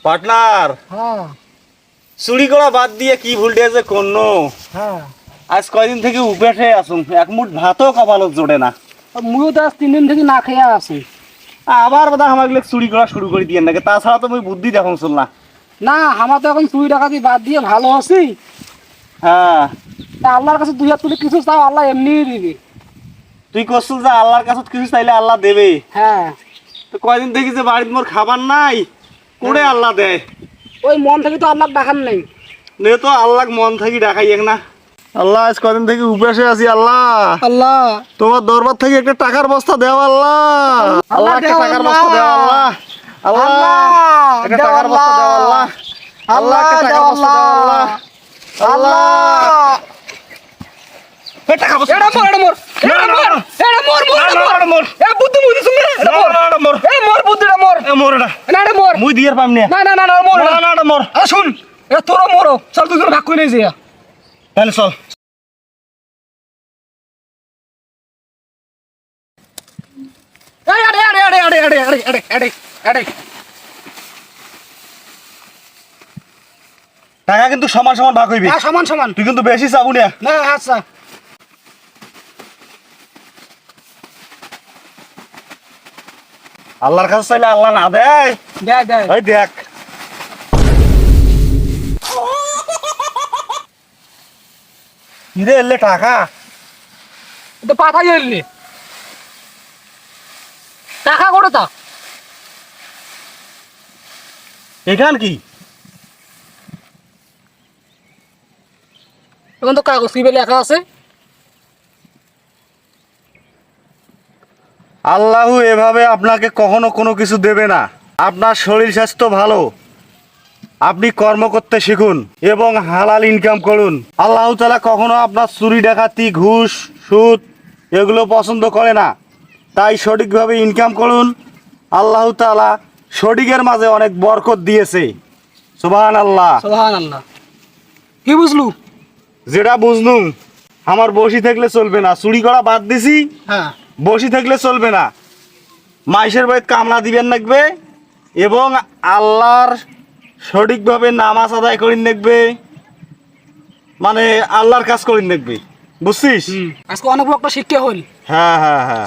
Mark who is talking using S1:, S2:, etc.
S1: Partner,
S2: হ্যাঁ
S1: চুরি করা বাদ দিয়ে কি ভুলটা যে করনো।
S2: হ্যাঁ
S1: আজ কয়দিন থেকে উপাসে আসুন, এক মুঠ ভাতও কপালত জোটে না।
S2: মুইও তো আজ 3 দিন থেকে না খেয়ে আছি।
S1: আবার বোধ আমাকে চুরি করা শুরু করে দিয়ে নাকি, তাছাড়া তো মুই বুদ্ধি দেখুন চল না।
S2: না আমার তো এখন চুরি ডাকাতি বাদ দিয়ে ভালো আছি।
S1: হ্যাঁ,
S2: তা আল্লাহর কাছে 2 হাত তুলে কিছু চাও, আল্লাহ এমনিই দিবে।
S1: তুই করছিস যে আল্লাহর কাছে কিছু চাইলে আল্লাহ দেবে।
S2: হ্যাঁ
S1: তো কয়দিন থেকে যে বাড়িতে মোর খাবার নাই, করে আল্লাহ দেয়।
S2: ওই মন থেকে তো আল্লাহ ডাকার নেই।
S1: নে তো আল্লাহ মন থাকি দেখাই এক না। আল্লাহ আজ কদিন থেকে উপাসে আছি। আল্লাহ
S2: আল্লাহ
S1: তোমার দরবার থেকে একটা টাকার বস্তা দেও আল্লাহ। আল্লাহ একটা টাকার বস্তা দেও আল্লাহ। আল্লাহ একটা টাকার বস্তা দেও আল্লাহ। আল্লাহ একটা টাকার বস্তা দেও আল্লাহ। আল্লাহ এই টাকা বস্তা
S2: এটা মোর এ বুদ্ধি মুই দিছুম রে, এটা মোর এ মোর বুদ্ধিটা মোর
S1: মোর এটা
S2: না এটা মোর
S1: মুই দিয়ার পাম না।
S2: না না না না মোর
S1: না না এটা মোর।
S2: শুন এটা তোর মোর চল তুই ভাগ করে নিয়ে যা।
S1: তাহলে চল।
S2: এই আরে
S1: টাকা কিন্তু সমান সমান ভাগ হইবি।
S2: সমান সমান
S1: তুই কিন্তু বেশি চাবু না।
S2: না আচ্ছা
S1: আল্লাহর কাছে চাইলে আল্লাহ না দেয়।
S2: দে দে
S1: এই দেখ কিরে এলে টাকা।
S2: এটা পাঠাই এলি টাকা করে তা
S1: এখান কি
S2: এখন তো কাগজ কি লেখা আছে।
S1: আল্লাহ এভাবে আপনাকে কখনো কোনো কিছু দেবে না। আপনার শরীর স্বাস্থ্য ভালো, আপনি কর্ম করতে শিখুন এবং হালাল ইনকাম করুন। আল্লাহ তাআলা কখনো আপনার চুরি ডাকাতি ঘুষ সুদ এগুলো পছন্দ করে না। তাই সঠিকভাবে ইনকাম করুন। আল্লাহ তাআলা সঠিকের মাঝে অনেক বরকত দিয়েছে। সুবহানাল্লাহ।
S2: সুবহানাল্লাহ। কি বুঝলু?
S1: যেটা বুঝলুম, আমার বসি থাকলে চলবে না। চুরি করা বাদ দিছি,
S2: হ্যাঁ
S1: বসি থাকলে চলবে না। মাইশের বাড়িতে কামলা দিবেন লাগবে এবং আল্লাহর সঠিকভাবে নামাজ আদায় করিন দেখবে, মানে আল্লাহর কাজ করিন দেখবে। বুঝছিস?
S2: আজকে অনেক বড় একটা শিক্ষা হল।
S1: হ্যাঁ হ্যাঁ হ্যাঁ।